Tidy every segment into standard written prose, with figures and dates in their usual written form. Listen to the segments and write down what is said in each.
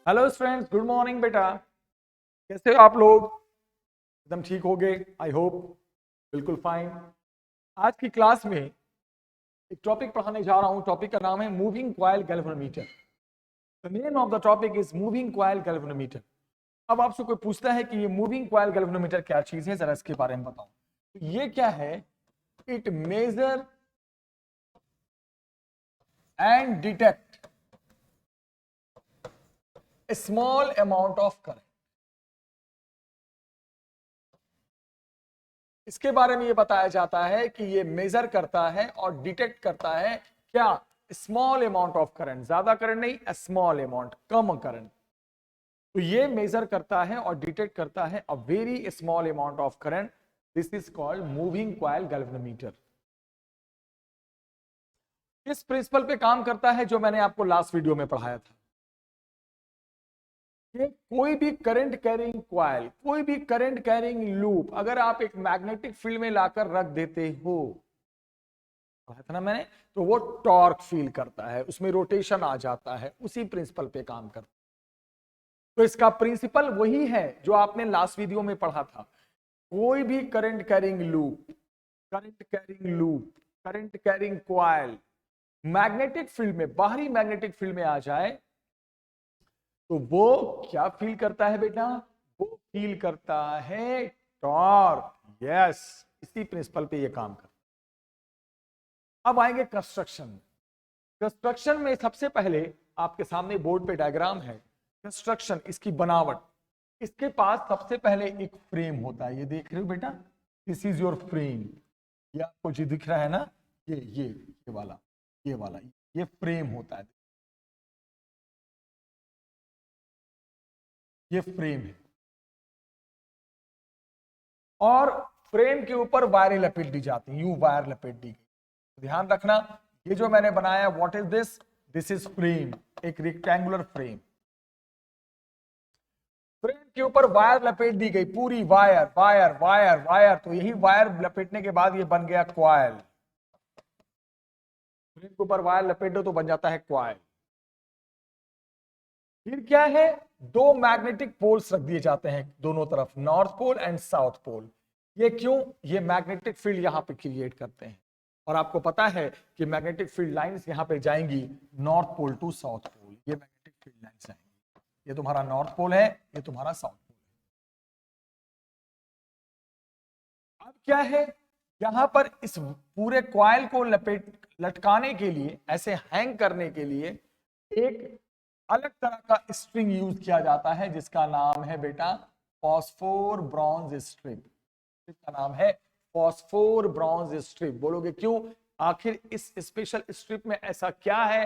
Hello students, good morning बेटा। कैसे हो आप लोग? एकदम ठीक हो गए आई होप। बिल्कुल फाइन। आज की क्लास में एक टॉपिक पढ़ाने जा रहा हूं। टॉपिक का नाम है moving coil galvanometer. The name of the topic is moving coil galvanometer. अब आपसे कोई पूछता है कि ये मूविंग कॉइल गैल्वेनोमीटर क्या चीज है, जरा इसके बारे में बताओ। तो ये क्या है? It measure and detect a small amount of current। इसके बारे में ये बताया जाता है कि ये मेजर करता है और डिटेक्ट करता है क्या? स्मॉल अमाउंट ऑफ करंट, ज्यादा करंट नहीं, स्मॉल अमाउंट, कम करंट। तो ये मेजर करता है और डिटेक्ट करता है a very small amount of current. This is called moving coil galvanometer. इस प्रिंसिपल पे काम करता है जो मैंने आपको लास्ट वीडियो में पढ़ाया था कि कोई भी करंट कैरिंग कॉइल, कोई भी करंट कैरिंग लूप अगर आप एक मैग्नेटिक फील्ड में लाकर रख देते हो, कहा था ना मैंने, तो वो टॉर्क फील करता है, उसमें रोटेशन आ जाता है। उसी प्रिंसिपल पे काम करता है। तो इसका प्रिंसिपल वही है जो आपने लास्ट वीडियो में पढ़ा था। कोई भी current carrying loop, current carrying loop, current carrying coil magnetic field में, बाहरी मैग्नेटिक फील्ड में आ जाए तो वो क्या फील करता है बेटा? वो फील करता है टॉर्क। यस, इसी प्रिंसिपल पे ये काम करता है। अब आएंगे कंस्ट्रक्शन। कंस्ट्रक्शन में सबसे पहले आपके सामने बोर्ड पे डायग्राम है। कंस्ट्रक्शन, इसकी बनावट। इसके पास सबसे पहले एक फ्रेम होता है, ये देख रहे हो बेटा, दिस इज योर फ्रेम। ये आपको जो दिख रहा है ना, ये वाला, ये वाला, ये फ्रेम होता है। ये फ्रेम है और फ्रेम के ऊपर वायरें लपेट दी जाती हैं, यूं वायर लपेट दी गई। ध्यान रखना, ये जो मैंने बनाया, what is this? This is frame, एक रेक्टेंगुलर फ्रेम। फ्रेम के ऊपर वायर लपेट दी गई, पूरी वायर वायर वायर वायर। तो यही वायर लपेटने के बाद ये बन गया कॉइल। फ्रेम के ऊपर वायर लपेट दो तो बन जाता है कॉइल। फिर क्या है? दो मैग्नेटिक पोल्स रख दिए जाते हैं दोनों तरफ, north pole and south pole. ये क्यों? ये मैग्नेटिक फील्ड यहां पे क्रिएट करते हैं। और आपको पता है कि मैग्नेटिक फील्ड लाइंस यहां पे जाएंगी north pole to south pole. ये मैग्नेटिक फील्ड लाइंस जाएंगी। ये तुम्हारा नॉर्थ पोल है, ये तुम्हारा साउथ पोल है। अब क्या है? यहां पर इस पूरे कॉइल को लटकाने के लिए, ऐसे हैंग करने के लिए एक अलग तरह का स्ट्रिंग यूज किया जाता है जिसका नाम है बेटा फॉस्फोर ब्रॉन्ज स्ट्रिप। इसका नाम है फॉस्फोर ब्रॉन्ज स्ट्रिप। बोलोगे क्यों? आखिर इस स्पेशल स्ट्रिप में ऐसा क्या है?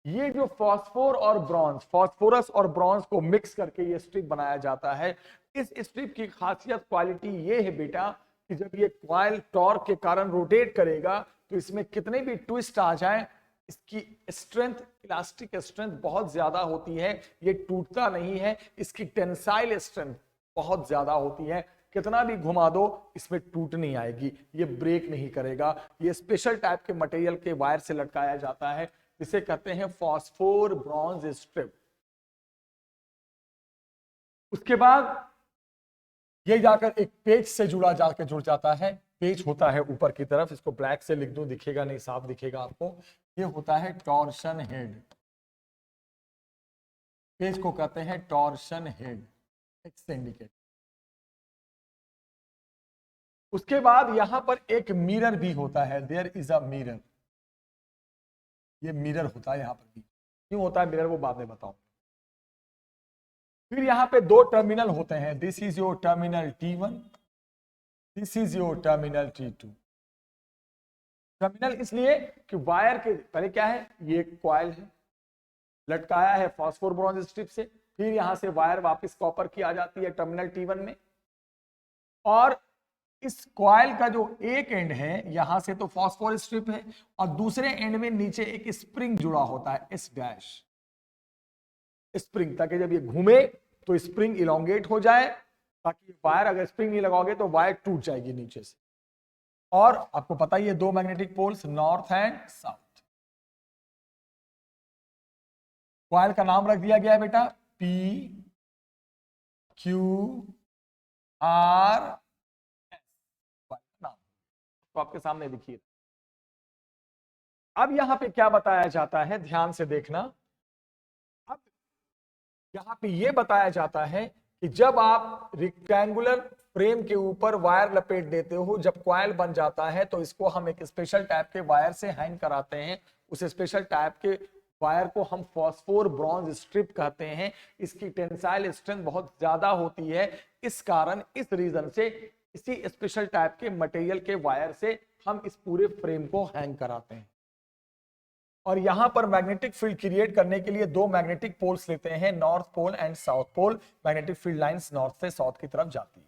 ये जो फॉस्फोर और ब्रॉन्ज, फॉस्फोरस और ब्रॉन्ज को मिक्स करके ये स्ट्रिप बनाया जाता है। इस स्ट्रिप की खासियत, क्वालिटी ये है बेटा कि जब ये कॉइल टॉर्क के कारण रोटेट करेगा तो इसमें कितने भी ट्विस्ट आ जाए, इसकी स्ट्रेंथ, इलास्टिक स्ट्रेंथ बहुत ज्यादा होती है। ये टूटता नहीं है। इसकी टेंसाइल स्ट्रेंथ बहुत ज्यादा होती है। कितना भी घुमा दो इसमें टूट नहीं आएगी, ये ब्रेक नहीं करेगा। ये स्पेशल टाइप के मटेरियल के वायर से लटकाया जाता है, जिसे कहते हैं फॉस्फोर ब्रॉन्ज स्ट्रिप। उसके बाद ये जाकर एक पेज से जुड़ जाता है। पेज होता है ऊपर की तरफ, इसको ब्लैक से लिख दूं, दिखेगा नहीं, साफ दिखेगा आपको। ये होता है टॉर्शन हेड। पेज को कहते हैं टॉर्शन हेड, एक्स इंडिकेट। उसके बाद यहां पर एक मिरर भी होता है, देयर इज अ मिरर। ये मिरर होता है यहां पर भी। क्यों होता है मिरर, वो बाद में बताऊं। फिर यहां पे दो टर्मिनल होते हैं, this is your terminal T1, this is your terminal T2। Terminal इसलिए कि वायर के पहले क्या है, ये कॉइल है, लटकाया है फॉस्फोर ब्रॉन्ज स्ट्रिप से। फिर यहां से वायर वापस कॉपर की आ जाती है टर्मिनल T1 में। और इस कॉइल का जो एक एंड है, यहां से तो फॉस्फोर स्ट्रिप है और दूसरे एंड में नीचे एक स्प्रिंग जुड़ा होता है, एस डैश स्प्रिंग, ताकि जब ये घूमे तो स्प्रिंग इलोंगेट हो जाए, ताकि वायर, अगर स्प्रिंग नहीं लगाओगे तो वायर टूट जाएगी नीचे से। और आपको पता ही है दो magnetic poles, north and south. Coil का नाम रख दिया गया है बेटा P Q R S नाम तो आपके सामने लिखिए। अब यहां पे क्या बताया जाता है, ध्यान से देखना। अब यहां पे ये बताया जाता है कि जब आप रेक्टेंगुलर फ्रेम के ऊपर वायर लपेट देते हो, जब कॉइल बन जाता है तो इसको हम एक स्पेशल टाइप के वायर से हैंग कराते हैं। उस स्पेशल टाइप के वायर को हम फॉस्फोर ब्रॉन्ज स्ट्रिप कहते हैं। इसकी टेंसाइल स्ट्रेंथ बहुत ज्यादा होती है, इस कारण इस रीजन से इसी स्पेशल टाइप के मटेरियल के वायर से हम इस पूरे फ्रेम को हैंग कराते हैं। और यहां पर मैग्नेटिक फील्ड क्रिएट करने के लिए दो मैग्नेटिक पोल्स लेते हैं, north pole and south pole. Magnetic field lines north से साउथ की तरफ जाती है।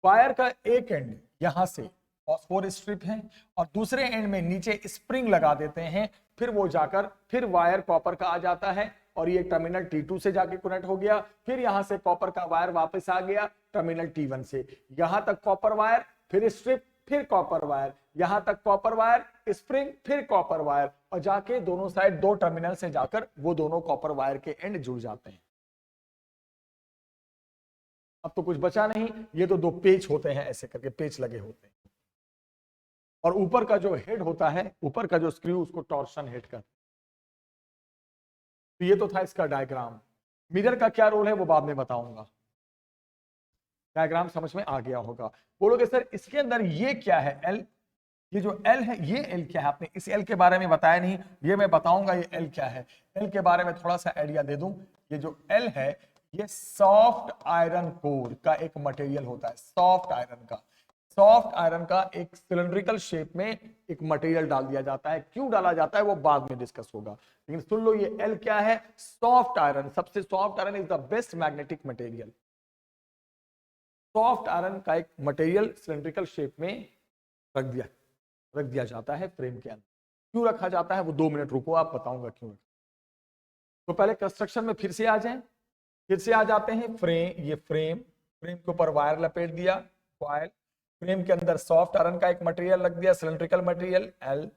वायर का एक एंड यहां से फॉस्फोर स्ट्रिप है और दूसरे एंड में नीचे स्प्रिंग लगा देते हैं। फिर वो जाकर फिर वायर कॉपर का आ जाता है और ये टर्मिनल T2 से जाके कनेक्ट हो गया। फिर यहां से कॉपर का वायर वापस आ गया टर्मिनल T1 से। यहां तक कॉपर वायर, फिर स्ट्रिप, फिर कॉपर वायर, यहां तक कॉपर वायर, स्प्रिंग, फिर कॉपर वायर, और जाके दोनों साइड दो टर्मिनल से जाकर वो दोनों कॉपर वायर के एंड जुड़ जाते हैं। अब तो कुछ बचा नहीं, ये तो दो पेच होते हैं, ऐसे करके पेच लगे होते हैं। और ऊपर का जो हेड होता है, ऊपर का जो स्क्रू, उसको टॉर्शन हेड कर। तो ये तो था इसका डायग्राम। मिरर का क्या रोल है वो बाद में बताऊंगा। डायग्राम समझ में आ गया होगा। बोलोगे सर इसके अंदर ये क्या है, एल, ये जो एल है, ये एल क्या है? आपने इस एल के बारे में बताया नहीं, ये मैं बताऊंगा ये एल क्या है। एल के बारे में थोड़ा सा आइडिया दे दूं। ये जो एल है, ये सॉफ्ट आयरन कोर का एक मटेरियल होता है। सॉफ्ट आयरन का एक सिलिंड्रिकल शेप में एक मटेरियल डाल दिया जाता है। क्यों डाला जाता है वो बाद में डिस्कस होगा, लेकिन सुन लो ये एल क्या है। सॉफ्ट आयरन, सबसे soft iron is the best magnetic material. Soft iron का एक मटेरियल सिलिंड्रिकल शेप में रख दिया जाता है फ्रेम के अंदर। क्यों रखा जाता है वो 2 मिनट रुको, आप बताऊंगा क्यों। तो पहले कंस्ट्रक्शन में फिर से आ जाएं, फिर से आ जाते हैं। फ्रेम, ये फ्रेम के ऊपर वायर लपेट दिया, कॉइल, फ्रेम के अंदर सॉफ्ट आयरन का एक मटेरियल रख दिया, सिलिंड्रिकल मटेरियल एल,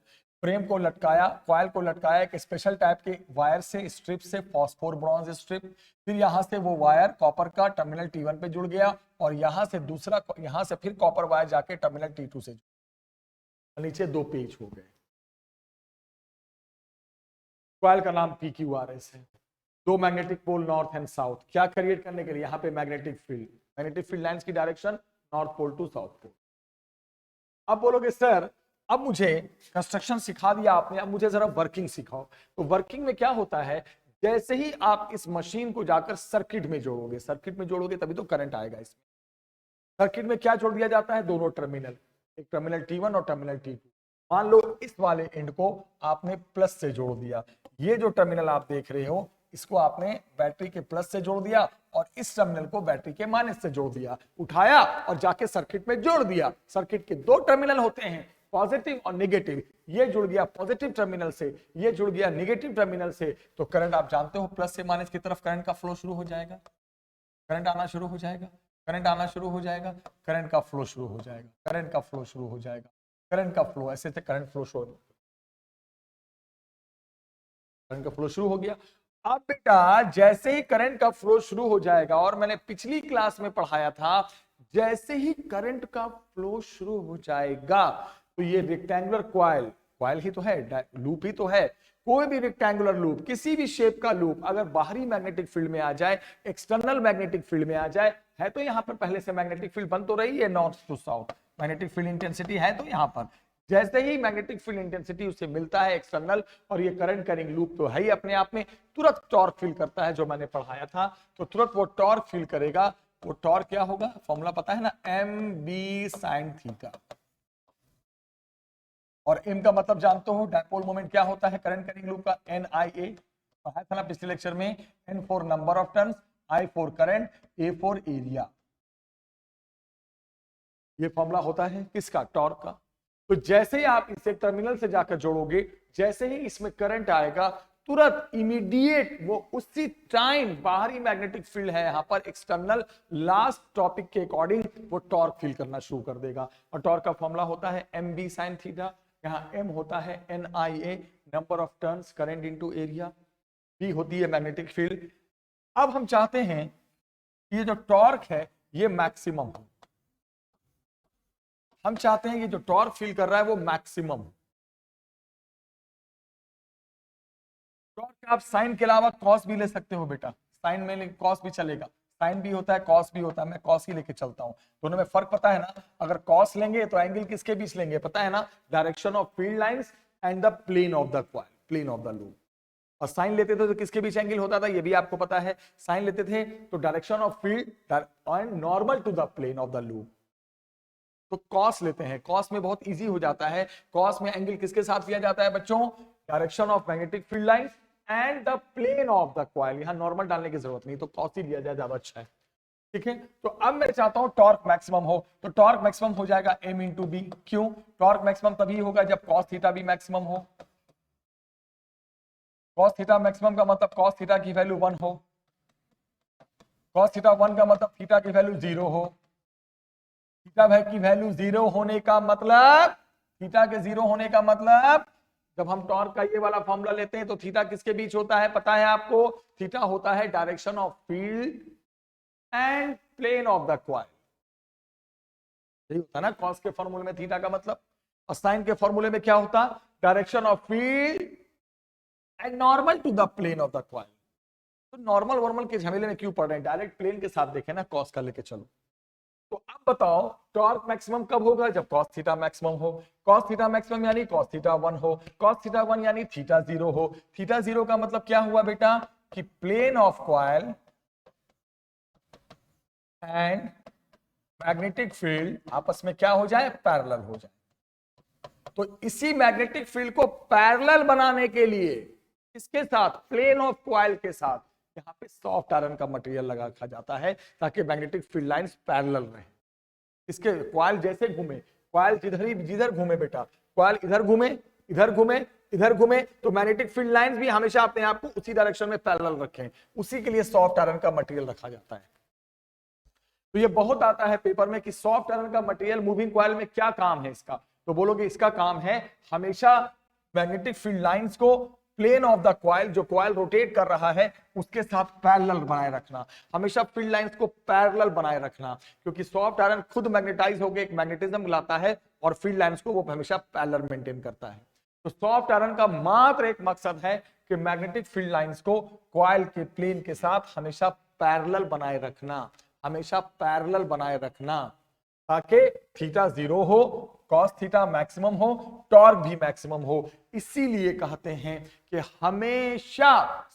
फ्रेम को लटकाया, कॉइल को लटकाया एक स्पेशल टाइप के वायर से, स्ट्रिप से, फॉस्फोर ब्रॉन्ज स्ट्रिप। फिर यहां से वो वायर कॉपर का टर्मिनल T1 पे जुड़ गया और यहां से दूसरा, यहां से फिर कॉपर वायर जाके टर्मिनल T2 से, नीचे दो पेज हो गए। कॉइल का नाम PQRS है। दो magnetic pole north and south, क्या क्रिएट करने के लिए? यहाँ पे मैग्नेटिक फील्ड लाइंस की direction north pole to south pole. अब बोलोगे सर अब मुझे कंस्ट्रक्शन सिखा दिया आपने, अब मुझे जरा वर्किंग सिखाओ। तो वर्किंग में क्या होता है, जैसे ही आप इस मशीन को जाकर सर्किट में जोड़ोगे तभी तो करंट आएगा इसमें। सर्किट में क्या जोड़ दिया जाता है? दोनों टर्मिनल, एक टर्मिनल T1 और टर्मिनल T2। मान लो इस वाले एंड को आपने प्लस से जोड़ दिया, ये जो टर्मिनल आप देख रहे हो इसको आपने बैटरी के प्लस से जोड़ दिया और इस टर्मिनल को बैटरी के माइनस से जोड़ दिया, उठाया और जाके सर्किट में जोड़ दिया। सर्किट के दो टर्मिनल होते हैं, पॉजिटिव और नेगेटिव। ये जुड़ गया पॉजिटिव टर्मिनल से, ये जुड़ गया नेगेटिव टर्मिनल से, तो करंट आप जानते हो प्लस से माइनस की तरफ करंट का फ्लो शुरू हो जाएगा, करंट आना शुरू हो जाएगा, करंट आना शुरू हो जाएगा, करंट का फ्लो शुरू हो जाएगा, करंट का फ्लो शुरू हो जाएगा, करंट का फ्लो, ऐसे से करंट फ्लो शुरू, करंट का फ्लो शुरू हो गया। अब बेटा जैसे ही करंट का फ्लो शुरू हो जाएगा, और मैंने पिछली क्लास में पढ़ाया था, जैसे ही करंट का फ्लो शुरू हो जाएगा तो ये रेक्टेंगुलर कॉइल ही तो है, लूप ही तो है। कोई भी रेक्टेंगुलर लूप, किसी भी शेप का लूप अगर बाहरी मैग्नेटिक फील्ड में आ जाए, एक्सटर्नल मैग्नेटिक फील्ड में आ जाए, है तो यहां पर पहले से मैग्नेटिक फील्ड बन तो रही है, north to south magnetic field intensity है तो यहां पर, जैसे ही मैग्नेटिक फील्ड इंटेंसिटी उसे मिलता है एक्सटर्नल, और ये करंट कैरिंग लूप तो है ही अपने आप में, तुरंत टॉर्क फील करता है, जो मैंने पढ़ाया था। तो तुरंत वो टॉर्क फील करेगा। वो टॉर्क क्या होगा, फॉर्मूला पता है ना, mb sin थीटा। और m का मतलब जानते हो, डायपोल मोमेंट क्या होता है करंट कैरिंग लूप का, NIA। पढ़ाया था ना पिछले लेक्चर में, n for number of turns, I for current, A for area. ये फॉर्मूला होता है किसका, टॉर्क का। तो जैसे ही आप इसे टर्मिनल से जाकर जोड़ोगे, जैसे ही इसमें करंट आएगा, तुरंत इमीडिएट वो उसी टाइम, बाहरी मैग्नेटिक फील्ड है यहां पर एक्सटर्नल, लास्ट टॉपिक के अकॉर्डिंग वो टॉर्क फील करना शुरू कर देगा। और टॉर्क का फॉर्मूला होता है mb sin थीटा। यहाँ m होता है NIA, number of turns, current into area. b होती है मैग्नेटिक फील्ड, अब हम चाहते हैं ये जो टॉर्क है ये मैक्सिमम हो, हम चाहते हैं ये जो टॉर्क फील कर रहा है वो मैक्सिमम हो। टॉर्क आप साइन के अलावा कॉस भी ले सकते हो बेटा, साइन में कॉस भी चलेगा, साइन भी होता है कॉस भी होता है, मैं कॉस ही लेके चलता हूं। दोनों में फर्क पता है ना, अगर कॉस लेंगे तो एंगल किसके बीच लेंगे पता है ना, direction of field lines and the plane of the coil, plane of the loop. और साइन लेते थे तो किसके बीच एंगल होता था ये भी आपको पता है, साइन लेते थे तो direction of field and normal to the plane of the loop. तो कॉस लेते हैं, कॉस में बहुत इजी हो जाता है, कॉस में एंगल किसके साथ लिया जाता है बच्चों, direction of magnetic field lines and the plane of the coil. यहां नॉर्मल डालने की जरूरत नहीं, तो कॉस ही लिया जाए ज्यादा अच्छा है, ठीक है। तो अब मैं चाहता हूं टॉर्क मैक्सिमम हो, तो टॉर्क मैक्सिमम हो जाएगा m इंटू बी। क्यों, टॉर्क मैक्सिमम तभी होगा जब कॉस थीटा भी मैक्सिमम हो। कॉस थीटा मैक्सिमम का मतलब कॉस थीटा की वैल्यू 1 हो, कॉस थीटा 1 का मतलब थीटा की वैल्यू 0 हो। थीटा की वैल्यू 0 होने का मतलब, थीटा के 0 होने का मतलब, जब हम टॉर्क का ये वाला फॉर्मूला लेते हैं तो थीटा किसके बीच होता है पता है आपको, थीटा होता है direction of field and plane of the coil. यही होता ना कॉस के फॉर्मूले में थीटा का मतलब, और साइन के फॉर्मूले में क्या होता, direction of field and normal to the plane of the coil. तो नॉर्मल वॉर्मल के झमेले में क्यों पड़ रहे हैं, डायरेक्ट प्लेन के साथ देखें ना, कॉस का लेके चलो। तो अब बताओ टॉर्क मैक्सिमम कब होगा, जब cos थीटा मैक्सिमम हो। cos थीटा मैक्सिमम यानी cos थीटा 1 हो, cos थीटा 1 यानी थीटा 0 हो। थीटा 0 का मतलब क्या हुआ बेटा, कि plane of coil and magnetic field आपस में क्या हो जाए, पैरेलल हो जाए। तो इसी मैग्नेटिक फील्ड को पैरेलल बनाने के लिए इसके साथ, प्लेन ऑफ कॉइल के साथ, यहाँ पे सॉफ्ट आयरन का मटेरियल लगा रखा जाता है ताकि मैग्नेटिक फील्ड लाइंस पैरेलल रहे। इसके कॉइल जैसे घूमे, कॉइल जिधर घूमे बेटा, कॉइल इधर घूमे, इधर घूमे, इधर घूमे, तो मैग्नेटिक फील्ड लाइंस भी हमेशा अपने आप को उसी डायरेक्शन में पैरेलल रखें। उसी के लिए सॉफ्ट आयरन का मटेरियल रखा जाता है। तो ये बहुत आता है पेपर में कि सॉफ्ट आयरन का मटेरियल मूविंग कॉइल में क्या काम है इसका, तो बोलोगे इसका काम है हमेशा मैग्नेटिक फील्ड लाइंस को प्लेन ऑफ द कॉइल, जो कॉइल रोटेट कर रहा है उसके साथ पैरेलल बनाए रखना, हमेशा फील्ड लाइंस को पैरेलल बनाए रखना, क्योंकि सॉफ्ट आयरन खुद मैग्नेटाइज होकर एक मैग्नेटिज्म लाता है और फील्ड लाइंस को वो हमेशा पैरेलल मेंटेन करता है। तो सॉफ्ट आयरन का मात्र एक मकसद है कि मैग्नेटिक फील्ड लाइंस को कॉइल के प्लेन के साथ हमेशा पैरेलल बनाए रखना, हमेशा पैरेलल बनाए रखना, ताकि थीटा 0 हो, कॉस थीटा मैक्सिमम हो, टॉर्क भी मैक्सिमम हो। इसीलिए कहते हैं कि हमेशा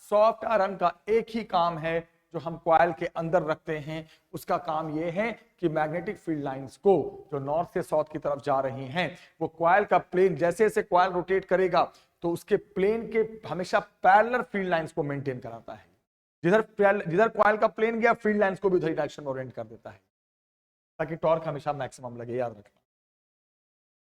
सॉफ्ट आयरन का एक ही काम है जो हम कॉइल के अंदर रखते हैं, उसका काम यह है कि मैग्नेटिक फील्ड लाइंस को जो नॉर्थ से साउथ की तरफ जा रही हैं, वो कॉइल का प्लेन जैसे जैसे कॉइल रोटेट करेगा तो उसके प्लेन के हमेशा पैरेलल फील्ड लाइंस को मेंटेन कराता है। जिधर कॉइल का प्लेन गया फील्ड लाइंस को भी उधर डायरेक्शन में ओरिएंट कर देता है, ताकि टॉर्क हमेशा मैक्सिमम लगे, याद रखना।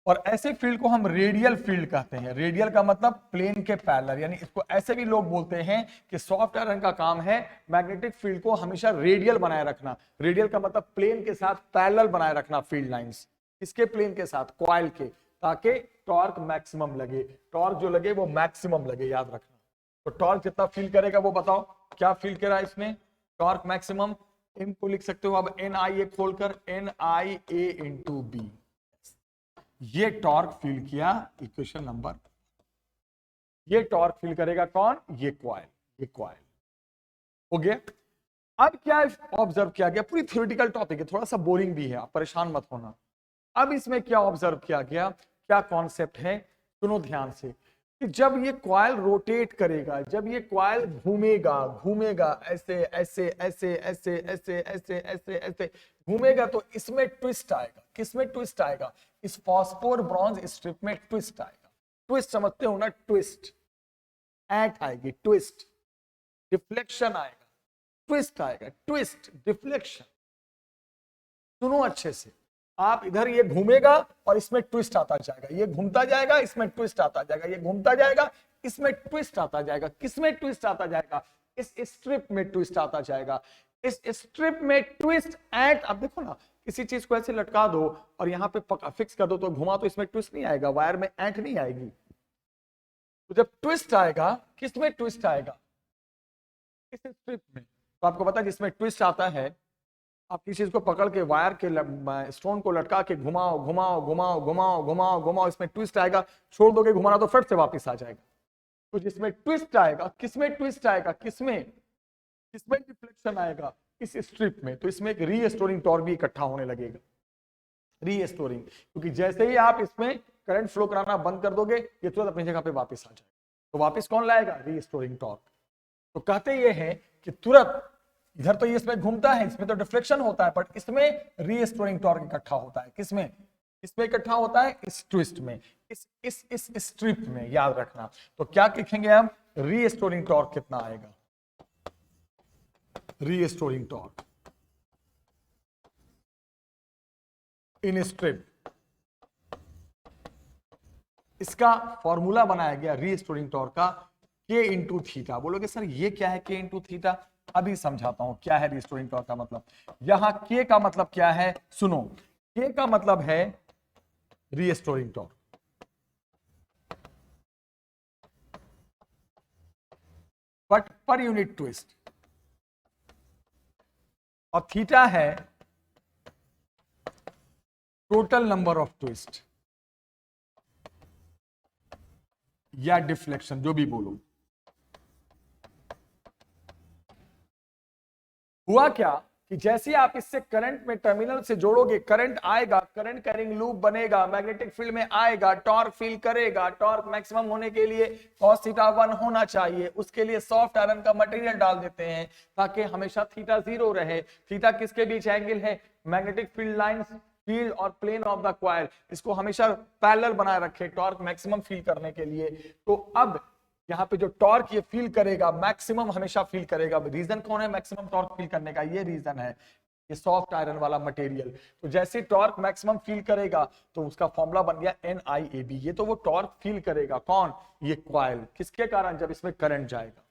और ऐसे फील्ड को हम रेडियल फील्ड कहते हैं। रेडियल का मतलब प्लेन के पैरेलल, यानी इसको ऐसे भी लोग बोलते हैं कि सॉफ्ट आयरन का काम है मैग्नेटिक फील्ड को हमेशा रेडियल बनाए रखना। रेडियल का मतलब प्लेन के साथ पैरेलल बनाए रखना फील्ड लाइंस, इसके प्लेन के साथ, कॉइल के, ताकि टॉर्क मैक्सिमम लगे, टॉर्क जो लगे वो मैक्सिमम लगे, याद रखना। तो टॉर्क जितना फील करेगा वो बताओ क्या फील करा इसमें, टॉर्क मैक्सिमम। एम को लिख सकते हो अब एन आई ए खोलकर, एन आई ए इंटू बी, ये टॉर्क फील किया, इक्वेशन नंबर। ये टॉर्क फील करेगा कौन, ये कॉइल, ये कॉइल हो गया। अब क्या ऑब्जर्व किया गया, पूरी थ्योरेटिकल टॉपिक है, थोड़ा सा बोरिंग भी है, आप परेशान मत होना। अब इसमें क्या ऑब्जर्व किया गया, क्या कॉन्सेप्ट है, सुनो ध्यान से, कि जब ये कॉइल रोटेट करेगा, जब ये कॉइल घूमेगा, घूमेगा ऐसे ऐसे ऐसे ऐसे ऐसे ऐसे ऐसे ऐसे घूमेगा, तो इसमें ट्विस्ट आएगा। किसमें ट्विस्ट आएगा, इस फॉस्फोर ब्रॉन्ज स्ट्रिप में ट्विस्ट आएगा। ट्विस्ट समझते हो ना, ट्विस्ट, ऐट आएगी, ट्विस्ट, डिफ्लेक्शन आएगा, ट्विस्ट आएगा, ट्विस्ट डिफ्लेक्शन। सुनो अच्छे से, आप इधर ये घूमेगा और इसमें ट्विस्ट आता जाएगा, ये घूमता जाएगा, इसमें ट्विस्ट आता जाएगा, ये घूमता जाएगा, इसमें ट्विस्ट आता जाएगा। किसमें ट्विस्ट आता जाएगा, इस स्ट्रिप में ट्विस्ट आता जाएगा। इस स्ट्रिप में ट्विस्ट एट, अब देखो ना, किसी चीज को ऐसे लटका दो और यहां पे फिक्स कर दो तो घुमा, तो इसमें ट्विस्ट नहीं आएगा, वायर में एंट नहीं आएगी। तो जब ट्विस्ट आएगा, किसमें ट्विस्ट आएगा, इस स्ट्रिप में, तो आपको पता है जिसमें ट्विस्ट आता है, आप किसी चीज को पकड़ के वायर के स्टोन को लटका के घुमाओ घुमाओ घुमाओ घुमाओ घुमाओ घुमाओ, इसमें ट्विस्ट आएगा, छोड़ दोगे घुमाना तो फिर से वापस आ जाएगा। तो जिसमें ट्विस्ट आएगा, किसमें ट्विस्ट आएगा, किसमें किसमें डिफ्लेक्शन आएगा, इस स्ट्रिप में। तो इसमें एक रीस्टोरिंग टॉर्क भी इकट्ठा होने लगेगा, रीस्टोरिंग, क्योंकि जैसे ही आप इसमें करंट फ्लो कराना बंद कर दोगे ये तुरंत अपनी जगह पे वापस आ जाएगा। तो वापस कौन लाएगा, रीस्टोरिंग टॉर्क। तो कहते ये हैं कि तुरंत इधर तो ये इसमें घूमता है, इसमें तो डिफ्लेक्शन होता है, बट इसमें रीस्टोरिंग टॉर्क इकट्ठा होता है। किसमें, इसमें इकट्ठा होता है, इस ट्विस्ट में, इस स्ट्रिप में, याद रखना। तो क्या लिखेंगे हम, रीस्टोरिंग टॉर्क कितना आएगा, रीस्टोरिंग टॉर्क इन स्ट्रिप। इसका फॉर्मूला बनाया गया रीस्टोरिंग टॉर्क का, K इंटू थीटा। बोलोगे सर ये क्या है K इंटू थीटा, अभी समझाता हूं क्या है रीस्टोरिंग टॉर्क का मतलब। यहां K का मतलब क्या है, सुनो, K का मतलब है रीस्टोरिंग टॉर्क, बट पर यूनिट ट्विस्ट, और थीटा है टोटल नंबर ऑफ ट्विस्ट या डिफ्लेक्शन, जो भी बोलो। हुआ क्या कि जैसे आप इससे करंट में टर्मिनल से जोड़ोगे, करंट आएगा, करंट कैरिंग लूप बनेगा, मैग्नेटिक फील्ड में आएगा, टॉर्क फील करेगा। टॉर्क मैक्सिमम होने के लिए cos थीटा 1 होना चाहिए, उसके लिए सॉफ्ट आयरन का मटेरियल डाल देते हैं ताकि हमेशा थीटा 0 रहे। थीटा किसके बीच एंगल है, मैग्नेटिक फील्ड लाइंस, फील्ड और प्लेन ऑफ द कॉइल, इसको हमेशा पैरेलल बनाए रखे टॉर्क मैक्सिमम फील करने के लिए। तो अब यहाँ पे जो टॉर्क ये फील करेगा, मैक्सिमम हमेशा फील करेगा। रीजन कौन है मैक्सिमम टॉर्क फील करने का, ये रीजन है, ये सॉफ्ट आयरन वाला मटेरियल। तो जैसे टॉर्क मैक्सिमम फील करेगा तो उसका फॉर्मूला बन गया NIAB। ये तो वो टॉर्क फील करेगा, कौन, ये कॉइल, किसके कारण, जब इसमें करंट जाएगा।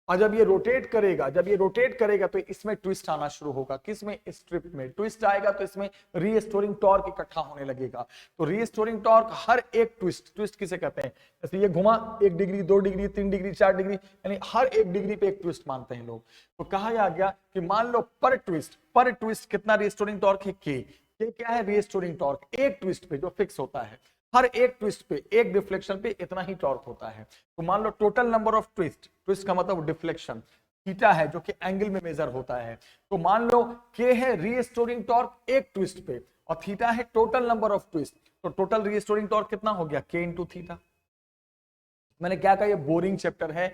और जब ये रोटेट करेगा, जब ये रोटेट करेगा तो इसमें ट्विस्ट आना शुरू होगा। किसमें, स्ट्रिप में ट्विस्ट आएगा तो इसमें रीस्टोरिंग टॉर्क इकट्ठा होने लगेगा। तो रीस्टोरिंग टॉर्क हर एक ट्विस्ट, ट्विस्ट किसे कहते हैं, जैसे ये घुमा 1 डिग्री 2 डिग्री 3 डिग्री 4 डिग्री, यानी हर 1 डिग्री पे एक ट्विस्ट मानते हैं लोग। तो कहा गया कि मान लो पर ट्विस्ट कितना रीस्टोरिंग टॉर्क है, के क्या है रीस्टोरिंग टॉर्क, एक ट्विस्ट पे जो फिक्स होता है, हर एक ट्विस्ट पे, एक डिफ्लेक्शन पे इतना ही टॉर्क होता है। तो मान लो टोटल नंबर ऑफ ट्विस्ट का मतलब डिफ्लेक्शन, थीटा है जो कि एंगल में मेजर होता है। तो मान लो के है रीस्टोरिंग टॉर्क एक ट्विस्ट पे, और थीटा है टोटल नंबर ऑफ ट्विस्ट। तो टोटल रीस्टोरिंग टॉर्क कितना हो गया, के इंटू थीटा। मैंने क्या कहा, ये बोरिंग चैप्टर है,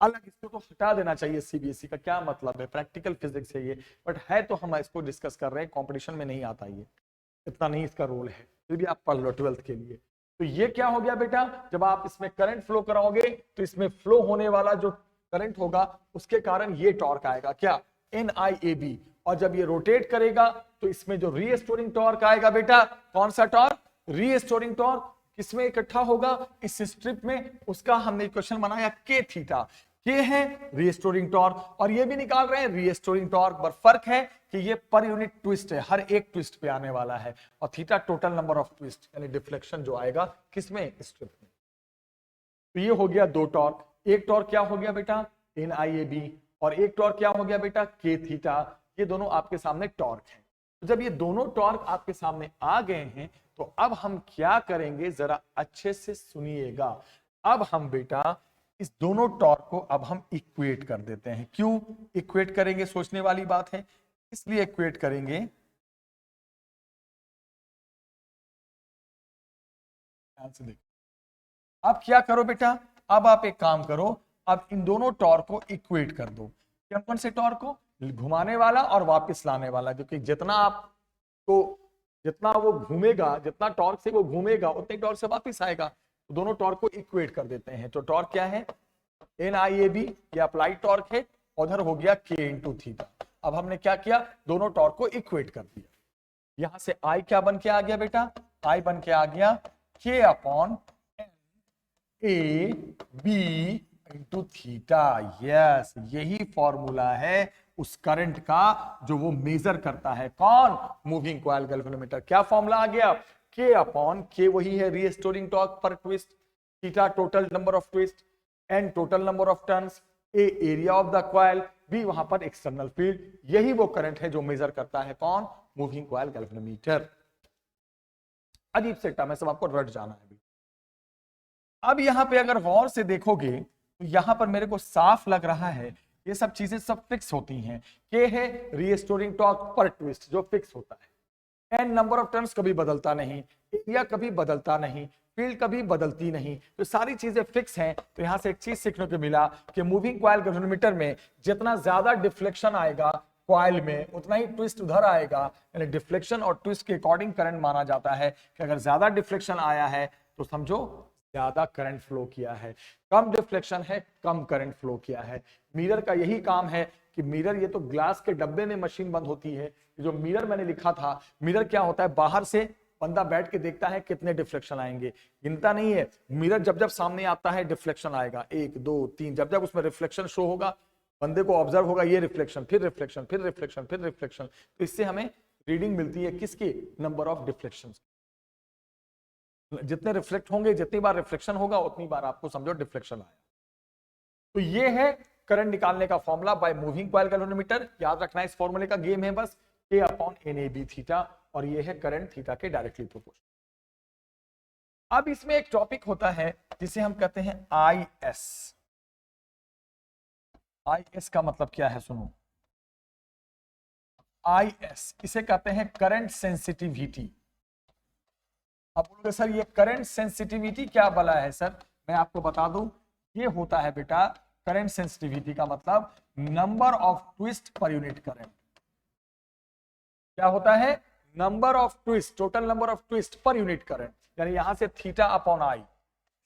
अलग, इसको तो हटा देना चाहिए। सीबीएसई का क्या मतलब है, प्रैक्टिकल फिजिक्स है ये, बट है तो हम इसको डिस्कस कर रहे हैं, कॉम्पिटिशन में नहीं आता, ये इतना नहीं इसका रोल है, फिर भी आप पढ़ लो 12th के लिए। तो ये क्या हो गया बेटा, जब आप इसमें करंट फ्लो कराओगे तो इसमें फ्लो होने वाला जो करंट होगा उसके कारण ये टॉर्क आएगा, क्या, NIAB। और जब ये रोटेट करेगा तो इसमें जो रीस्टोरिंग टॉर्क आएगा बेटा, कौन सा टॉर्क, रीस्टोरिंग टॉर्क, किसमें इकट्ठा होगा, इस स्ट्रिप में। उसका हमने इक्वेशन बनाया के थीटा, के है रीस्टोरिंग टॉर्क, और ये भी निकाल रहे हैं रीस्टोरिंग टॉर्क, पर फर्क है कि ये पर यूनिट ट्विस्ट है, हर एक ट्विस्ट पे आने वाला है, और theta total number of twist, यानी डिफ्लेक्शन जो आएगा किसमें, स्ट्रिप में। तो ये हो गया 2 टॉर्क। एक टॉर्क क्या हो गया बेटा, NIAB, और एक टॉर्क क्या हो गया बेटा, के थीटा। ये दोनों आपके सामने टॉर्क है। तो जब ये दोनों टॉर्क आपके सामने आ गए हैं तो अब हम क्या करेंगे, जरा अच्छे से सुनिएगा। अब हम बेटा इस दोनों टॉर्क को अब हम इक्वेट कर देते हैं। क्यों इक्वेट करेंगे, सोचने वाली बात है, इसलिए इक्वेट करेंगे, अब क्या करो बेटा, अब आप एक काम करो, अब इन दोनों टॉर्क को इक्वेट कर दो। कौन कौन से टॉर्क को, घुमाने वाला और वापस लाने वाला, क्योंकि जितना वो घूमेगा, जितना टॉर्क से वो घूमेगा उतने टॉर्क से वापस आएगा। तो दोनों टॉर्क को इक्वेट कर देते हैं। तो टॉर्क क्या है, NIAB, ये अप्लाइड टॉर्क है, उधर हो गया K इंटू थीटा। अब हमने क्या किया, दोनों टॉर्क को इक्वेट कर दिया। यहां से I क्या बन के आ गया बेटा, I बन के आ गया K upon NAB into theta. Yes, यही फॉर्मूला है उस करंट का जो वो मेजर करता है, कौन, मूविंग कॉइल गैल्वेनोमीटर। क्या फॉर्मूला आ गया, K अपॉन K वही है restoring torque per twist, theta total number of twist, N total number of turns, A area of the coil, B वहां पर एक्सटर्नल फील्ड। यही वो करंट है जो मेजर करता है कौन? Moving coil galvanometer. अजीब से टर्म है, सब आपको रट जाना है। अब यहां पे अगर गौर से देखोगे तो यहां पर मेरे को साफ लग रहा है ये सब चीजें सब फिक्स होती हैं। के है रीस्टोरिंग टॉर्क पर ट्विस्ट जो फिक्स होता है। एन नंबर ऑफ टर्न्स कभी बदलता नहीं, एरिया कभी बदलता नहीं, फील्ड कभी बदलती नहीं, तो सारी चीजें फिक्स हैं। तो यहां से एक चीज सीखने को मिला कि मूविंग कॉइल गैल्वेनोमीटर में जितना ज्यादा डिफ्लेक्शन आएगा कॉइल में उतना ही ट्विस्ट उधर आएगा। यानी डिफ्लेक्शन और ट्विस्ट के अकॉर्डिंग करंट माना जाता है कि अगर ज्यादा डिफ्लेक्शन आया है तो समझो ज्यादा करंट फ्लो किया है, कम डिफ्लेक्शन है कम करंट फ्लो किया है। मिरर का यही काम है कि मिरर, ये तो ग्लास के डब्बे में मशीन बंद होती है। जो मिरर मैंने लिखा था, मिरर क्या होता है? बाहर से बंदा बैठ के देखता है कितने डिफ्लेक्शन आएंगे, गिनता नहीं है। मिरर जब जब सामने आता है डिफ्लेक्शन आएगा, 1 2 3, जब जब उसमें रिफ्लेक्शन शो होगा बंदे को ऑब्जर्व होगा, ये रिफ्लेक्शन फिर रिफ्लेक्शन फिर रिफ्लेक्शन फिर रिफ्लेक्शन। तो इससे हमें रीडिंग मिलती है किसकी? Number of deflection. जितने रिफ्लेक्ट होंगे, जितनी बार रिफ्लेक्शन होगा उतनी बार आपको समझो डिफ्लेक्शन आया। तो ये है करंट निकालने का formula by moving coil galvanometer. याद रखना इस फॉर्मूले का गेम है बस, K अपॉन NAB थीटा, और ये है करंट थीटा के डायरेक्टली प्रोपोर्शनल। अब इसमें एक टॉपिक होता है जिसे हम कहते हैं IS। IS का मतलब क्या है? सुनो, IS इसे कहते हैं करंट सेंसिटिविटी। अब बोलोगे सर ये करंट सेंसिटिविटी क्या बला है? सर मैं आपको बता दूं, ये होता है बेटा करंट सेंसिटिविटी का मतलब number of twist per unit current. क्या होता है? Number of twist, total number of twist per unit current. यानी यहां से थीटा अपॉन आई,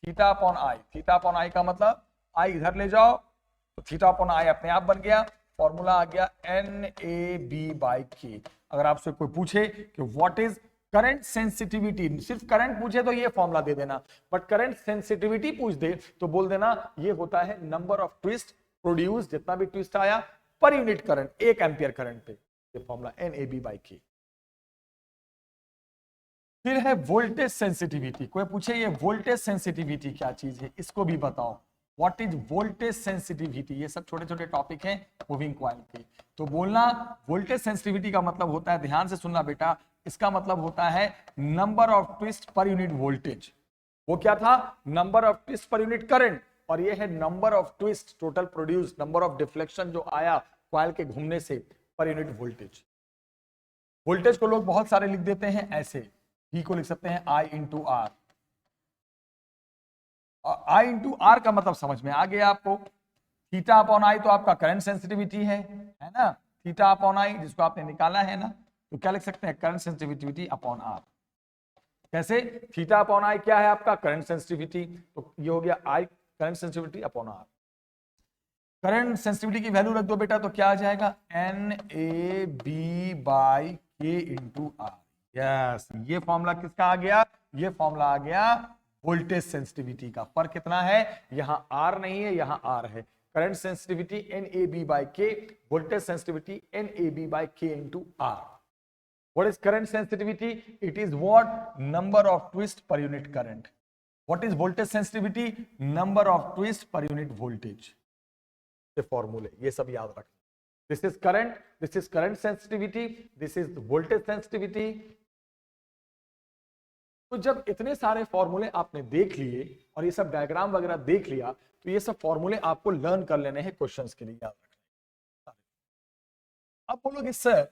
थीटा अपॉन आई, थीटा अपॉन आई का मतलब आई इधर ले जाओ तो थीटा अपॉन आई अपने आप बन गया। फॉर्मूला आ गया NAB/K। अगर आपसे कोई पूछे कि व्हाट इज करंट सेंसिटिविटी, सिर्फ करंट पूछे तो ये फॉर्मूला दे देना, बट करंट सेंसिटिविटी पूछ दे तो बोल देना ये होता है नंबर ऑफ ट्विस्ट प्रोड्यूस, जितना भी ट्विस्ट आया पर यूनिट करंट, 1 एम्पियर करंट पे, ये फॉर्मूला NAB/K। फिर है वोल्टेज सेंसिटिविटी। कोई पूछे ये वोल्टेज सेंसिटिविटी क्या चीज है, इसको भी बताओ। What is voltage sensitivity? ये सब छोटे छोटे टॉपिक हैं मूविंग कॉइल के। तो बोलना वोल्टेज सेंसिटिविटी का मतलब होता है, ध्यान से सुनना बेटा, इसका मतलब होता है number of twist per unit voltage. वो क्या था? Number of twist per unit current, और ये है number of twist total produce, number of deflection जो आया कॉइल के घूमने से पर यूनिट वोल्टेज। वोल्टेज को लोग बहुत सारे लिख देते हैं ऐसे, V को लिख सकते हैं I into R. I into R का मतलब समझ में आ गया आपको। थीटा अपॉन आई तो आपका करंट सेंसिटिविटी है ना, थीटा अपॉन आई जिसको आपने निकाला है ना, तो क्या लिख सकते हैं? Current sensitivity upon R. कैसे? थीटा अपॉन आई क्या है आपका? करंट सेंसिटिविटी, तो ये हो गया I current sensitivity upon R. Current sensitivity की वैल्यू रख दो बेटा तो क्या आ जाएगा? NAB/K into R. यस, ये फॉर्मूला किसका आ गया? ये फॉर्मूला आ गया वोल्टेज सेंसिटिविटी का। फर्क कितना है? यहां आर नहीं है, यहां आर है। Current sensitivity NAB/K, voltage sensitivity NAB/K into R. What is current sensitivity? It is what? Number of twist per unit current. What is voltage sensitivity? Number of twist per unit voltage. ये फॉर्मूले ये सब याद रखना। This is current, this is current sensitivity, this is voltage sensitivity. तो जब इतने सारे फॉर्मूले आपने देख लिए और ये सब डायग्राम वगैरह देख लिया, तो ये सब फॉर्मूले आपको लर्न कर लेने हैं क्वेश्चंस के लिए, याद रखना। अब बोलोगे सर,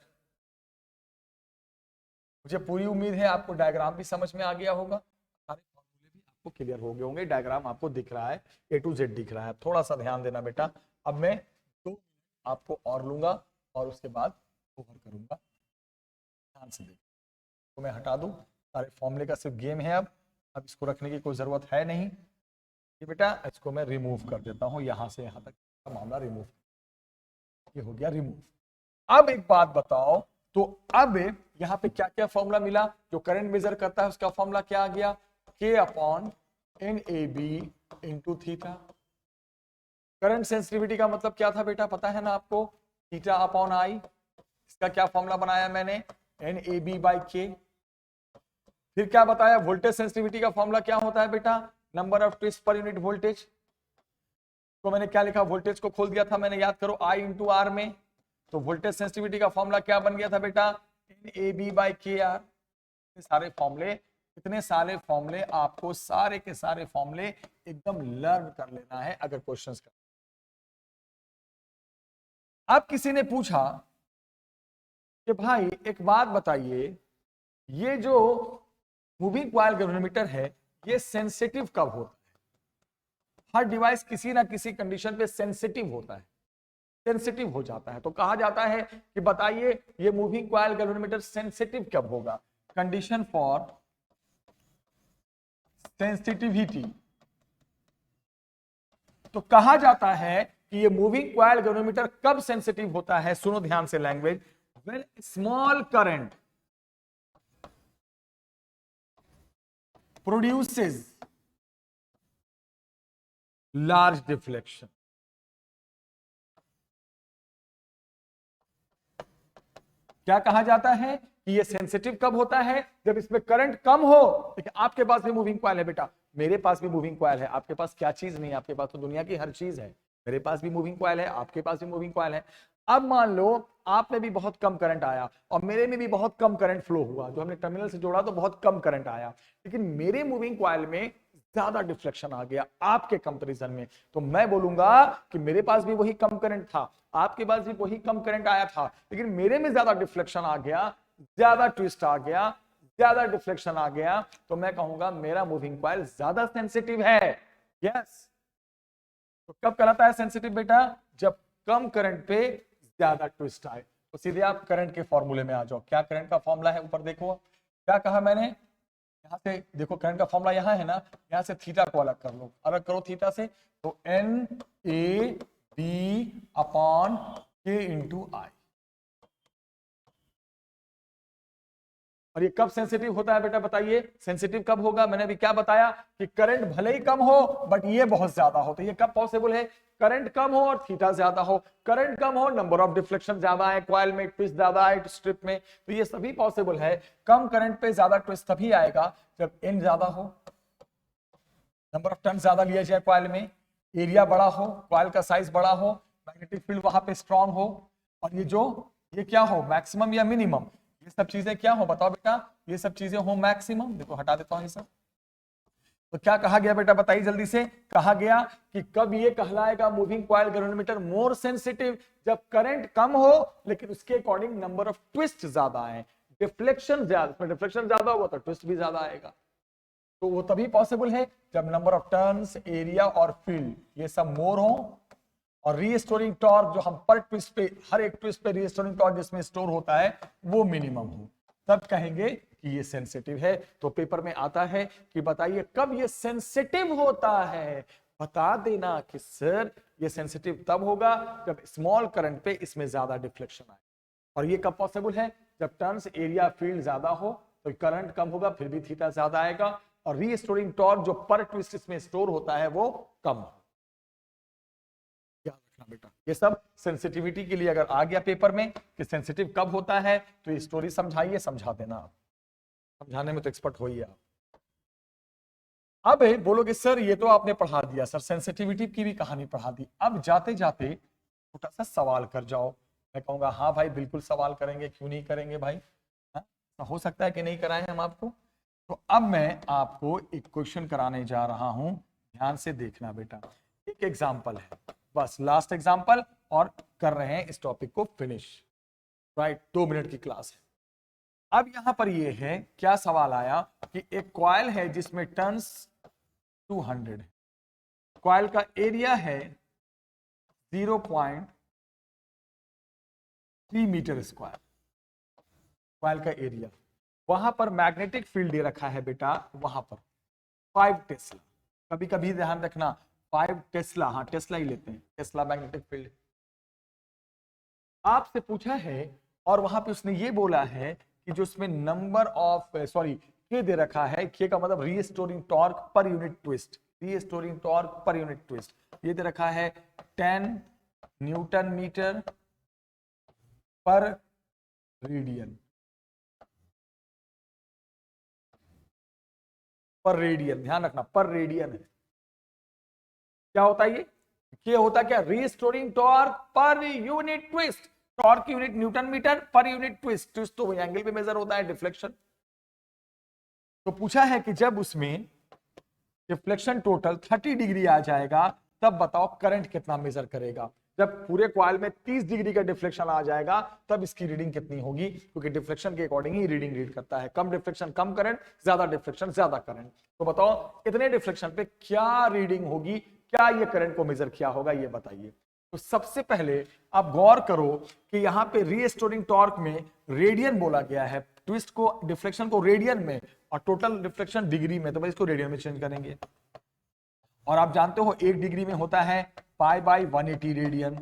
मुझे पूरी उम्मीद है आपको डायग्राम भी समझ में आ गया होगा, सारे फॉर्मूले भी आपको क्लियर हो गए होंगे, डायग्राम आपको दिख रहा है, A to Z दिख रहा है। थोड़ा सा ध्यान देना बेटा, अब मैं 2 आपको और लूंगा और उसके बाद ओवर करूंगा। ध्यान से देखो, तो मैं हटा दूं, सारे फॉर्मूले का सिर्फ गेम है। अब इसको रखने की कोई जरूरत है नहीं। ये बेटा इसको मैं रिमूव कर देता हूं, यहां से यहां तक का मामला रिमूव, ये हो गया रिमूव। अब एक बात बताओ, तो अब यहां पे क्या क्या फॉर्मूला मिला? जो करंट मेजर करता है उसका फॉर्मूला क्या आ गया? K upon NAB into theta. Current sensitivity का मतलब क्या था बेटा, पता है ना आपको? थीटा अपॉन आई। इसका क्या फॉर्मूला बनाया मैंने? NAB/K। फिर क्या बताया? वोल्टेज सेंसिटिविटी का फॉर्मूला क्या होता है बेटा? Number of twist per unit voltage. तो मैंने क्या लिखा, वोल्टेज को खोल दिया था मैंने, याद करो I इंटू आर में। तो वोल्टेज सेंसिटिविटी का फॉर्मूला क्या बन गया था बेटा, NAB बाई KR। सारे फॉर्मूले, इतने सारे फॉर्मूले आपको सारे के सारे फॉर्मूले एकदम लर्न कर लेना है अगर क्वेश्चंस का। अब किसी ने पूछा कि भाई एक बात बताइए, ये जो मूविंग कॉइल गैल्वेनोमीटर है ये सेंसिटिव कब होता है? हर डिवाइस किसी ना किसी कंडीशन पे सेंसिटिव होता है, सेंसिटिव हो जाता है। तो कहा जाता है कि बताइए ये मूविंग कॉइल गैल्वेनोमीटर सेंसिटिव कब होगा? Condition for sensitivity. तो कहा जाता है कि ये मूविंग कॉइल गैल्वेनोमीटर कब सेंसिटिव होता है? सुनो ध्यान से language, when small current produces large deflection. क्या कहा जाता है कि ये सेंसिटिव कब होता है? जब इसमें करंट कम हो। देखिए आपके पास भी मूविंग कॉइल है बेटा, मेरे पास भी मूविंग कॉइल है, आपके पास क्या चीज नहीं है? आपके पास तो दुनिया की हर चीज है। मेरे पास भी मूविंग कॉइल है, आपके पास भी मूविंग कॉइल है। अब मान लो आप में भी बहुत कम करंट आया और मेरे में भी बहुत कम करंट फ्लो हुआ, जो हमने टर्मिनल से जोड़ा तो बहुत कम करंट आया, लेकिन मेरे मूविंग कॉइल में ज्यादा डिफ्लेक्शन आ गया आपके कंपैरिजन में। तो मैं बोलूंगा कि मेरे पास भी वही कम करंट था, आपके पास भी वही कम करंट आया था, लेकिन मेरे में ज्यादा डिफ्लेक्शन आ गया, ज्यादा ट्विस्ट आ गया, ज्यादा डिफ्लेक्शन आ गया, तो मैं कहूंगा मेरा मूविंग कॉइल ज्यादा सेंसिटिव है। यस। तो कब कहलाता है सेंसिटिव बेटा? जब कम करंट पे ज्यादा ट्विस्ट आए। तो सीधे आप करंट के फॉर्मूले में आ जाओ। क्या करंट का फॉर्मूला है? ऊपर देखो क्या कहा मैंने, यहां से देखो करंट का फॉर्मूला यहां है ना, यहां से थीटा को अलग कर लो, अलग करो थीटा से, तो NAB अपॉन K इंटू आई। और ये कब सेंसिटिव होता है बेटा बताइए? सेंसिटिव कब होगा? मैंने अभी क्या बताया कि करंट भले ही कम हो बट ये बहुत ज्यादा हो। तो ये कब पॉसिबल है? करंट कम हो और थीटा ज्यादा हो। करंट कम हो, नंबर ऑफ डिफ्लेक्शन ज्यादा है कॉइल में, ट्विस्ट ज्यादा है स्ट्रिप में, तो ये सभी पॉसिबल है। कम करंट पे ज्यादा ट्विस्ट तभी आएगा जब n ज्यादा हो, नंबर ऑफ टर्न ज्यादा लिया जाए कॉइल में, एरिया बड़ा हो, कॉइल का साइज बड़ा हो, मैग्नेटिक फील्ड वहां पे स्ट्रांग हो, और ये क्या हो, मैक्सिमम या मिनिमम, ये सब चीजें क्या हो बताओ बेटा? ये सब चीजें हो मैक्सिमम। देखो हटा देता हूं ये सब। तो क्या कहा गया बेटा बताइए जल्दी से? कहा गया कि कब ये कहलाएगा moving coil galvanometer more sensitive? जब करंट कम हो लेकिन उसके अकॉर्डिंग नंबर ऑफ ट्विस्ट ज्यादा है, डिफ्लेक्शन ज्यादा, डिफ्लेक्शन ज्यादा होगा तो ट्विस्ट भी ज्यादा आएगा। तो वो तभी पॉसिबल है जब नंबर ऑफ टर्न्स, एरिया और फील्ड ये सब मोर हो, और रीस्टोरिंग टॉर्क जो हम पर ट्विस्ट पे, हर एक ट्विस्ट पे रीस्टोरिंग टॉर्क जिसमें स्टोर होता है वो मिनिमम हो, तब कहेंगे कि ये सेंसिटिव है। तो पेपर में आता है कि बताइए कब ये सेंसिटिव होता है? बता देना कि सर ये सेंसिटिव तब होगा जब स्मॉल करंट पे इसमें ज्यादा डिफ्लेक्शन आए। और ये कब पॉसिबल है? जब टर्न्स, एरिया, फील्ड ज्यादा हो, तो करंट कम होगा फिर भी थीटा ज्यादा आएगा, और रीस्टोरिंग टॉर्क जो पर ट्विस्ट इसमें स्टोर होता है वो कम हो। याद रखना बेटा, ये सब सेंसिटिविटी के लिए अगर आ गया पेपर में कि सेंसिटिव कब होता है, तो ये स्टोरी समझाइए, समझा देना। आप समझाने में तो एक्सपर्ट हो ही आप। अब बोलोगे सर ये तो आपने पढ़ा दिया, सर सेंसिटिविटी की भी कहानी पढ़ा दी, अब जाते जाते छोटा सा सवाल कर जाओ। मैं कहूंगा हाँ भाई बिल्कुल सवाल करेंगे, क्यों नहीं करेंगे भाई, हाँ? तो हो सकता है कि नहीं कराएं हम आपको। तो अब मैं आपको एक क्वेश्चन कराने जा रहा हूं, ध्यान से देखना बेटा। एक एग्जाम्पल है, बस लास्ट एग्जाम्पल, और कर रहे हैं इस टॉपिक को फिनिश। राइट, 2 मिनट की क्लास है। अब यहां पर ये है, क्या सवाल आया कि एक कॉइल है जिसमें टर्न्स 200 है, कॉइल का एरिया है 0.3 मीटर स्क्वायर, कॉइल का एरिया, वहां पर मैग्नेटिक फील्ड दे रखा है बेटा, वहां पर 5 टेस्ला। कभी कभी ध्यान रखना 5 टेस्ला, हाँ टेस्ला ही लेते हैं, टेस्ला मैग्नेटिक फील्ड आपसे पूछा है, और वहां पे उसने ये बोला है कि जो उसमें नंबर ऑफ के दे रखा है, के का मतलब restoring torque per unit twist, restoring torque per unit twist, ये दे रखा है 10 न्यूटन मीटर पर रेडियन, पर रेडियन, ध्यान रखना पर रेडियन है। क्या होता है ये? ये होता क्या, restoring torque per unit twist, torque unit newton metre per unit twist, twist तो एंगल पे मेजर होता है, डिफ्लेक्शन। तो पूछा है कि जब उसमें डिफ्लेक्शन टोटल 30 डिग्री आ जाएगा तब बताओ करंट कितना मेजर करेगा। जब पूरे कॉइल में 30 डिग्री का डिफ्लेक्शन आ जाएगा तब इसकी रीडिंग कितनी होगी, क्योंकि डिफ्लेक्शन के अकॉर्डिंग ही रीडिंग रीड करता है। कम डिफ्लेक्शन कम करंट, ज्यादा डिफ्लेक्शन ज्यादा करंट। तो बताओ इतने डिफ्लेक्शन पे क्या रीडिंग होगी, क्या ये करंट को मेजर किया होगा, ये बताइए। तो सबसे पहले आप गौर करो कि यहां पे रीस्टोरिंग टॉर्क में रेडियन बोला गया है, ट्विस्ट को डिफ्लेक्शन को रेडियन में और टोटल डिफ्लेक्शन डिग्री में, तो भाई इसको रेडियन में चेंज करेंगे। और आप जानते हो 1 डिग्री में होता है पाई बाई 180 रेडियन।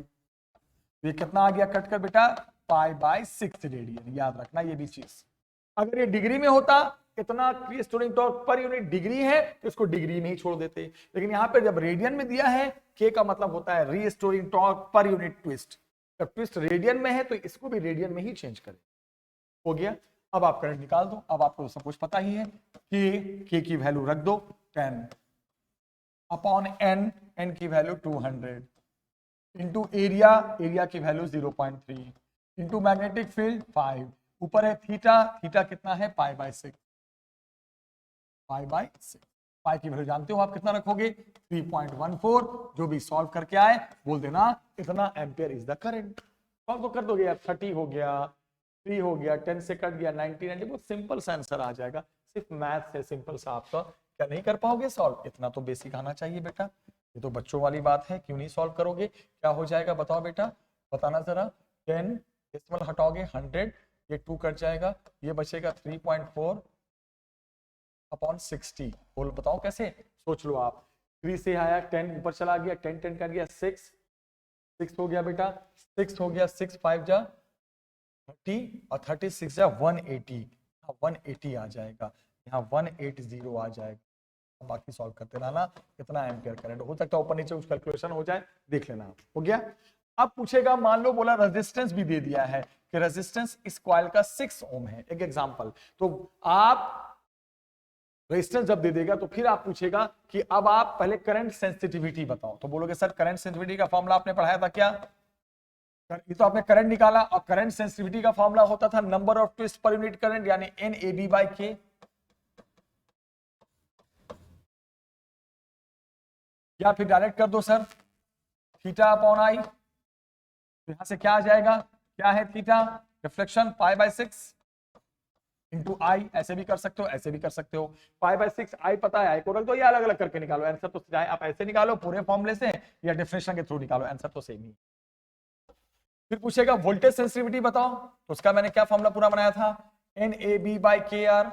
ये कितना आ गया कट कर बेटा, पाई बाई 6 रेडियन, याद रखना ये भी चीज। अगर ये डिग्री में होता, इतना restoring torque per unit degree है तो इसको डिग्री में ही छोड़ देते, लेकिन यहां पे जब रेडियन में दिया है, के का मतलब होता है restoring torque per unit twist, जब ट्विस्ट रेडियन में है तो इसको भी रेडियन में ही चेंज करें। हो गया। अब आप करंट निकाल दो। अब आपको सब कुछ पता ही है कि के की वैल्यू रख दो 10 अपॉन एन, एन की वैल्यू 200 इंटू एरिया, एरिया की वैल्यू 0.3 इंटू मैग्नेटिक फील्ड 5, ऊपर है थीटा, थीटा कितना है पाई बाय 6, पाई बाय 6। पाई की वैल्यू जानते हो आप कितना रखोगे 3.14, जो भी सॉल्व करके आए बोल देना इतना ampere is the current. Solve तो कर दोगे यार, 30 हो गया, 3 हो गया, 10 से कट गया 19, बहुत सिंपल सा आंसर आ जाएगा। सिर्फ मैथ से सिंपल सा आपका, क्या नहीं कर पाओगे सॉल्व, इतना तो बेसिक आना चाहिए बेटा। ये तो बच्चों वाली बात है, क्यों नहीं सॉल्व करोगे। क्या हो जाएगा बताओ बेटा, बताना जरा। 10 डेसिमल हटाओगे 100, ये 2 कट जाएगा, ये बचेगा 3.4 अपॉन 60। बोल बताओ कैसे, सोच लो आप। 3 से आया 10 ऊपर चला गया, 10 10 कर गया 6, 6 हो गया बेटा, 6 हो गया, 6 5 जा 30 और 36 जा 180, 180 आ जाएगा, यहाँ 180 आ जाएगा। बाकी सॉल्व करते रहना कितना एम्पियर करंट हो सकता है, ऊपर नीचे कुछ कैलकुलेशन हो जाए, देख लेना। हो गया। अब पूछेगा, मान लो बोला रेजिस्टेंस भी दे दिया है कि रेजिस्टेंस इस कॉइल का 6 ओम है, एक एग्जांपल। तो आप रेजिस्टेंस जब दे देगा तो फिर आप पूछेगा कि अब आप पहले करंट सेंसिटिविटी बताओ। तो बोलोगे सर करंट सेंसिटिविटी का फॉर्मूला आपने पढ़ाया था क्या, ये तो आपने करंट निकाला, और करंट सेंसिटिविटी का फॉर्मूला होता था number of twist per unit current, यानी NAB बाय K। या फिर डायरेक्ट कर दो सर थीटा अपॉन आई, तो यहां से क्या आ जाएगा, क्या है theta, reflection pi by 6 into I, ऐसे भी कर सकते हो ऐसे भी कर सकते हो। पाई बाय 6 आई पता है, आई को रख दो या अलग अलग करके निकालो, आंसर तो चाहे आप ऐसे निकालो पूरे फॉर्मूले से या डिफरेंशियल के थ्रू निकालो, आंसर तो सेम ही। फिर पूछेगा वोल्टेज सेंसिटिविटी बताओ, तो उसका मैंने क्या फॉर्मूला पूरा बनाया था, NAB बाय KR।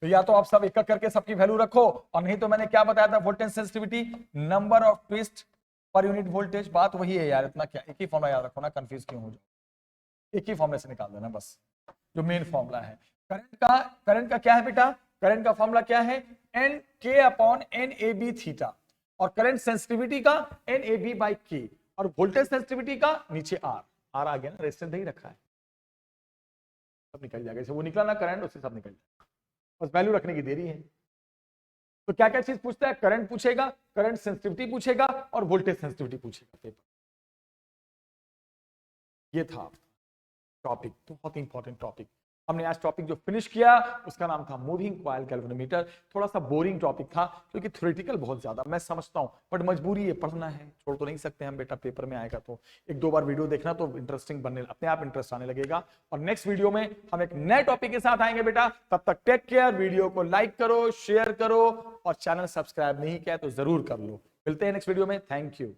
तो या तो आप सब एक एक करके सबकी वैल्यू रखो, और नहीं तो मैंने क्या बताया था voltage sensitivity number of twist per unit voltage. बात वही है यार, इतना क्या, एक ही फॉर्मूला याद रखो ना, कंफ्यूज क्यों हो जाओ, एक ही फॉर्मूले से निकाल देना बस, जो मेन फॉर्मूला है। करंट का क्या है बेटा, करंट का फॉर्मूला क्या है, NK अपॉन NAB थीटा, और करंट सेंसिटिविटी का NAB बाय K, और वोल्टेज सेंसिटिविटी का नीचे R आ गया ना, रेजिस्टेंस ही रखा है, सब निकल जाएगा। जैसे वो निकला ना करंट, उससे सब निकल जाएगा, बस वैल्यू रखने की देरी है। तो क्या क्या चीज पूछता है, करंट पूछेगा, करंट सेंसिटिविटी पूछेगा, और वोल्टेज सेंसिटिविटी पूछेगा पेपर। ये था टॉपिक, बहुत इंपॉर्टेंट टॉपिक। हमने आज टॉपिक जो फिनिश किया उसका नाम था मूविंग कॉइल गैल्वेनोमीटर। थोड़ा सा बोरिंग टॉपिक था क्योंकि थ्योरेटिकल बहुत ज्यादा, मैं समझता हूं, बट मजबूरी है, पढ़ना है, छोड़ तो नहीं सकते हम बेटा, पेपर में आएगा तो 1-2 बार वीडियो देखना तो इंटरेस्टिंग बनने, अपने आप इंटरेस्ट आने लगेगा। और नेक्स्ट वीडियो में हम एक नए टॉपिक के साथ आएंगे बेटा, तब तक टेक केयर, वीडियो को लाइक करो, शेयर करो, और चैनल सब्सक्राइब नहीं किया तो जरूर कर लो। मिलते हैं नेक्स्ट वीडियो में, थैंक यू।